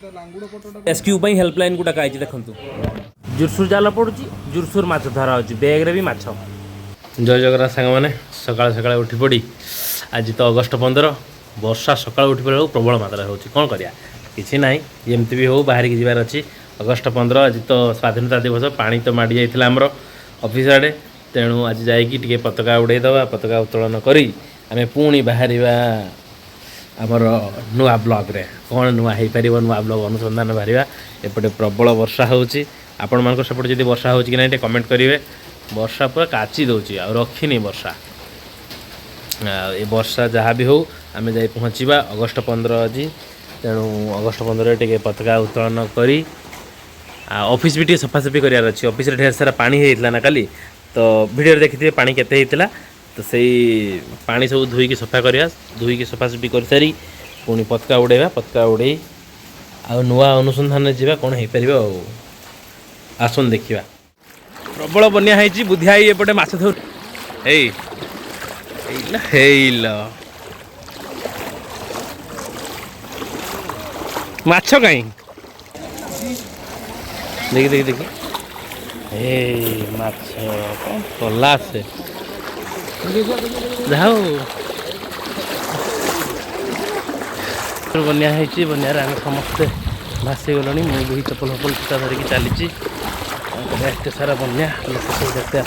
Rescue helpline को डकाई देखु जुरसुर जाल पड़ुची जुरसुर माछ धरा हो बैग्रे भी माछ। जय जगन्नाथ सांग मैंने सकाल सकाल उठी पड़ी आज तो अगस्ट 15 वर्षा सकाल उठी पड़ा प्रबल मात्रा हो कौन करिया किसी ना जमती भी हो बाहर की जबार अच्छी अगस्ट 15 आज तो स्वाधीनता दिवस पानी तो माड़ी जाइए आमर ऑफिस आड़े तेणु आज जाइए पताका उड़ेदवा पताका उत्तोलन करी आम पुणी बाहर आमर नुआ ब्लॉग रे कौन नुआ हो पार नुआ ब्लॉग अनुसंधान बाहर एपटे प्रबल वर्षा होची आपण मान सेपटे जब वर्षा हो कि ना कमेंट करेंगे। वर्षा पूरा काची दौर आ रखिनी वर्षा ये वर्षा जहाँ भी हो आम जा पहुँचा अगस्ट 15 आज तेणु अगस्ट 15 टे पताका उत्तोलन करी ऑफिस भी सफासफी करार अच्छी ऑफिस ढेर सारा पानी होता ना काली तो वीडियो देखिए पानी केते होता तो से पानी सब धोईकी सफा करा धोईकी सफासफी कर सारी पुणी पताका उड़ेवा पताका उड़े आ नुआ अनुसंधान जावा कौन हो पार आसन देखा प्रबल बनिया है बुधिया एपटे माछ धर माछ कहीं देखी देखी देखी माछ कौन कला से जाओ बनिया है बनिया आम समस्ते भासी गलनी मुझे चपल फपल सीता धरिकी चली एत सारा बनिया लोक सब देखते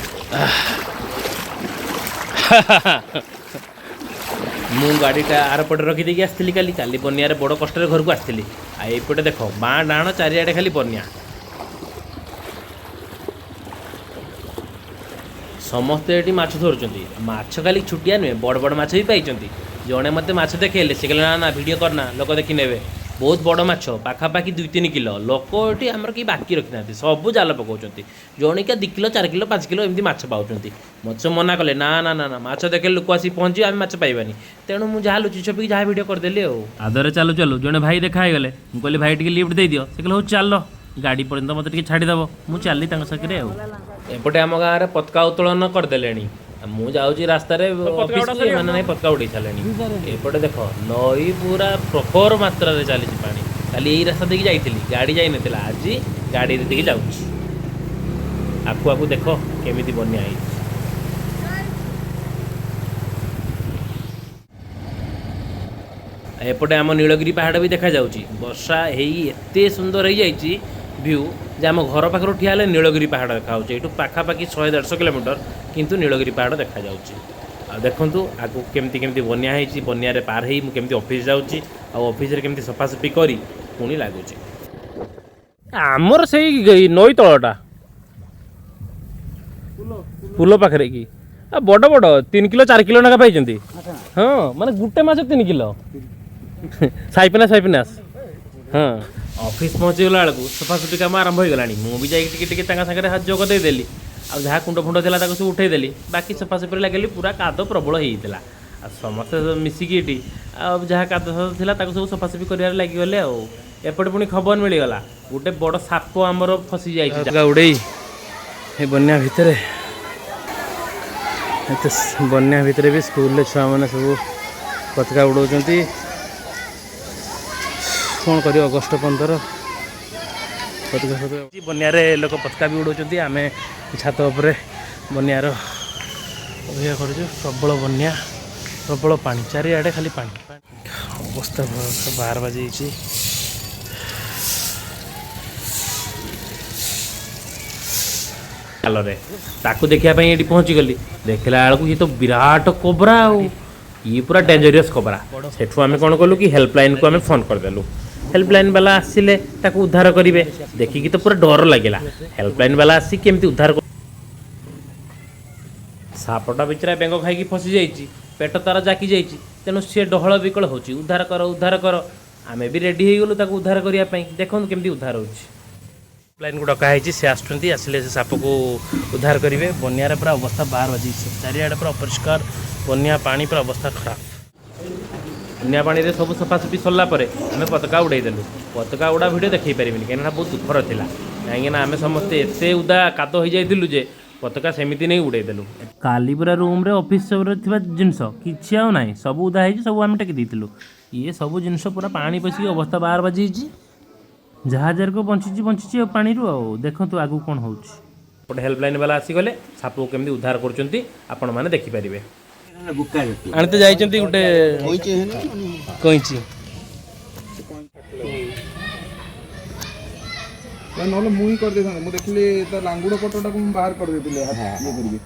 मु गाड़ीटा आर पटे रखीदे आसती काली बनिया बड़ कष्ट घर को आसती आईपटे देख बाँ डाण चारिआडे खाली बनिया समस्ते ये माछ धरुंच माछ खाली छुटिया नुहे बड़ बड़ माछ भी पाई जड़े मत माछ देखेले से कहले ना ना वीडियो करना लोक देखी ने बहुत बड़ माछ पाखापाखि 2-3 किलो लोक ये आमर कि बाकी रखी ना सब जाल पकाउंट जणिका 2 किलो 4 किलो 5 किलो एमती माछ पाउंट मत मना कले ना ना ना ना माछ देखे लोक आसी पहुँचे आम माछ पाइबानी तेणु मुझे जहाँ लुचि छपी जहाँ वीडियो करदेली आदरे चलु चलु जड़े भाई देखा गले मुझे भाई टे लिफ्ट दे दियो से कहले हो चल गाड़ी पर्यंत मत छाड़देव मुझे चली साथे एपटे आम गाँव में पताका उत्तोलन करदे मु जाऊँगी रास्तार मैंने पताका उड़े सारे एपटे देख नई पूरा प्रखर मात्रा चली पानी खाली यही रास्ता देखिए जाइली गाड़ी जाई ना आज गाड़ी देखिए जाऊँगी आकु आकु देख केमी बनिया एपटे आम नीलगिरी पहाड़ भी देखा जाऊँगी वर्षा एते सुंदर हो जाइए व्यू जे आम घर पाखर ठिया नीलगिरी पहाड़ देखा ये पाखापाखि 100-150 किलोमीटर किंतु नीलगिरी पहाड़ देखा जाऊँगी देखु आगु केमती केमती बनिया बनिया पार हो मुझे ऑफिस जाऊँगी ऑफिस केमती सफासफी करी पुणी लगुच आमर से नई तलटा पुल पाखे कि बड़ बड़ 3 किलो 4 किलो ना पाई हाँ माने गुटे माछ 3 किलो साइपिनास हाँ ऑफिस पहुँचीगला बेलू सफासफी काम आरंभ हो गला मुझे जाकर हाथ जोग देदेली आ जहाँ कुंड फुंड था सब उठेदेली बाकी सफासफी लगे पूरा काद प्रबल होता समस्त मिसिकी ये जहाँ काद था सब सफासफी कर लगिगले एपटे पुणी खबर मिलगला गोटे बड़ साप आमर फसी जाए उड़े बन्या भितर बन्या भितर भी स्कूल छुआ मैंने सब पताका उड़ाऊँ कौन कर अगस्ट 15 पताका बनियार लोक पताका भी उड़ाऊँ आम छात उपर बनियार अभिया कर प्रबल बनिया प्रबल पानी चारिआडे खाली पानी अवस्था 12 बाजी आलोरे ताकू देखापी ये पहुँची गली देखला बेलू ये तो विराट कोबरा ये पूरा डेंजरियस कोबरा सेठू आम कौन कलु कि हेल्पलाइन को आम फोन करदेलु हेल्पलाइन वाला आसिले ताकू उद्धार करेंगे देखिकी तो पूरा डर लगे हेल्पलाइन वाला आसी केमती उद्धार सापटा बिचरा बेंग खाई फसी जाइए पेट तार जाकी जाइए तेणु सी डहल विकल हो उद्धार कर आम भी रेडी हो गलु ताकू उद्धार करने देखो केमती उद्धार हो लाइन को डकाई सी आसले से साप को उद्धार करेंगे बनियार पूरा अवस्था 12 बाजी चारिआडे पूरा अपरिष्कार बनिया पानी पूरा अवस्था खराब बनिया पानी रे सब सफासफी सरला आम पताका उड़ेदेलु पताका उड़ा भिडियो देखी पारे कहीं बहुत दुखर था कहीं आम समस्ते एत उदा काद हो जाइलु जे पताका सेमती नहीं उड़ेदेलु काली पूरा रूम रे ऑफिस जिनस किसी आउ ना सब उदा सब आम टेकी ये सब जिनस पूरा पानी पशिक अवस्था 12 बाजी जहाजार को बंची आ पानी रू देखो आगू कौन हो गोटे हेल्पलाइन वाला आसीगले साप को केमती उद्धार कर मैंने देखिपारे आनते जाइछन्ती गोटे कइची नहले मुई कर दे मु देखली त लांगुड़ पटटा को बाहर कर देतिले ये करबी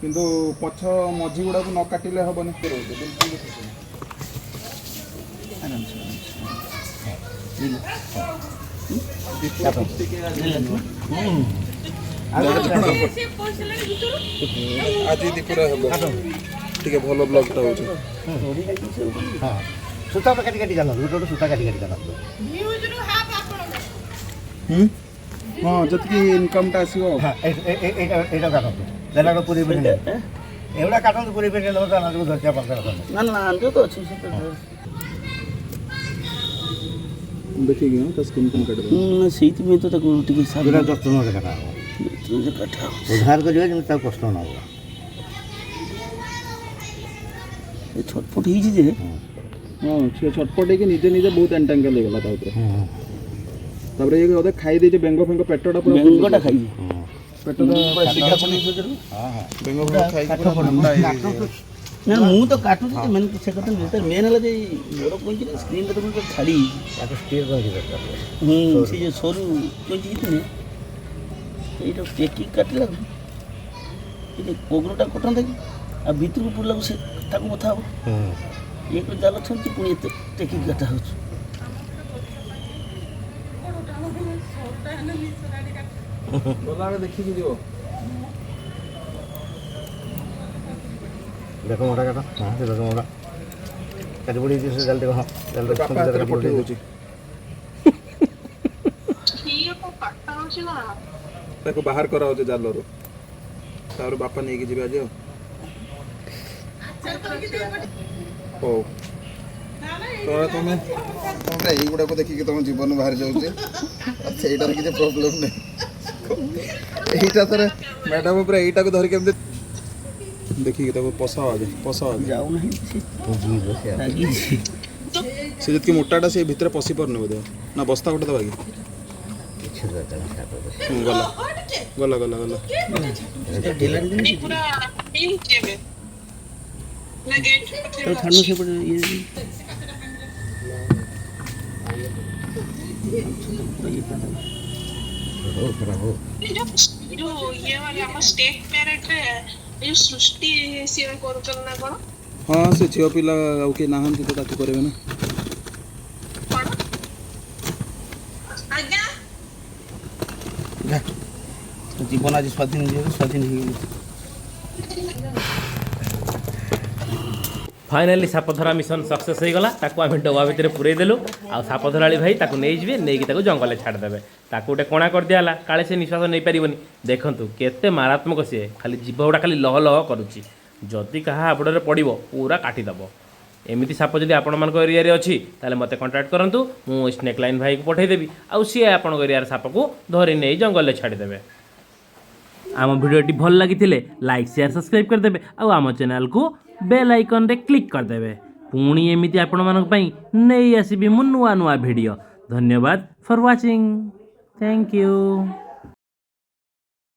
किंतु पछ मझी गुडा को न काटिले हबनी आज दीपुरा हबो ठीक है भलो ब्लॉग ता होछ हां सूता काटी काटी जानो रोड सूता काटी काटी जानो न्यूज रो हाफ आपण हाँ जतकी इनकम टा आसीबो हां एटा काटो देला को पूरी बिल्डिंग एवढा काटो तो पूरी बिल्डिंग होता ना जो धरच्या पकड़ ना ना जो तो अच्छी से देखिए ना तो स्किन कम काटबो सीट में तो तक टिके सारा जत्न में काटा तुझे काटा उधार करियो जे ता कष्ट ना हो ये छटपट ही जे हाँ से छटपट के निजे निजे बहुत एंटेंगल हो गला ता ऊपर तापर ये ओदे खाई दे जे बेंगो फेंगो पेटटा पूरा बेंगोटा खाई पेटटा सीधा पड़ी हां हां बेंगो फेंगो खाई पूरा ठंडा ना मु तो काटू तो मन से कत मेन हला जे मोर कोंची स्क्रीन तो तुम छाड़ी याको स्टेयर कर दे से जे सोरू कोंची ने एटा टेकी काटला ये कोगरोटा कटन दे आ भीतर को पुरला से ताको मथा हो ये को जाल छंती पुणी टेकी काटा हो बोला देखि कि दियो देखो मोटा काटा हां से देखो मोटा काटी पड़ी से जल्दी हां जल्दी पापा तेरे पठे होची ठीक को काटा होची ना ताको बाहर करा होचे जाल रो तार बापा नै कि जिबा जे ओ तो तुम एई गुडा को देखि कि तुम जीवन बाहर जाउचे अच्छा एटार कि प्रॉब्लम नै एटा तर मैडम ऊपर एटा को धर के देखि कि ताको पसा जाऊ नहीं से से जत कि मोटाटा से भीतर पसी पर न बोदे ना बस्ता गोटे दबागी गला गला गला पूरा नीचे में लगे तो ठंडो से पड़े ये जो ये वाला हम स्टेट पेरेंट रे ये सृष्टि सेवा करतन ना कोन हाँ से झियो पिला आउ के नाहंती तो ताकू करबे ना कोन आज्ञा जीवन आज स्वाधीन हो फाइनाली सापधरा मिशन सक्सेस हो गला ताको आम डबा भितर पुरे देलु आ सापधराली भाई ताको नहीं जिवे नहीं ताको जंगल छाड़देवे ताको गोटे कणा कर दियाला काले से निश्वास नहीं पारिबनी देखंतु केते मारात्मक सी खाली जीव गुड़ा खाली लह लह करुच्ची जदि कहा हाबड़े पड़ो पूरा काटिदेव एमती साप जदि आपण मान एरिया अच्छी ताले मते कांटेक्ट करंतु मु स्नेक लाइन भाई को पठेदेवी आउ सी आपण एरिया साप को धरी नहीं जंगल छाड़देवे आम भिडियोटी भल लगी लाइक शेयर सब्सक्राइब करदेवे आम चैनल को बेल आइकन रे क्लिक करदेवे पुणी एमती आपण मानक पई नहीं आसीबी मु नुआ नुआ भिडियो धन्यवाद फॉर वाचिंग थैंक यू।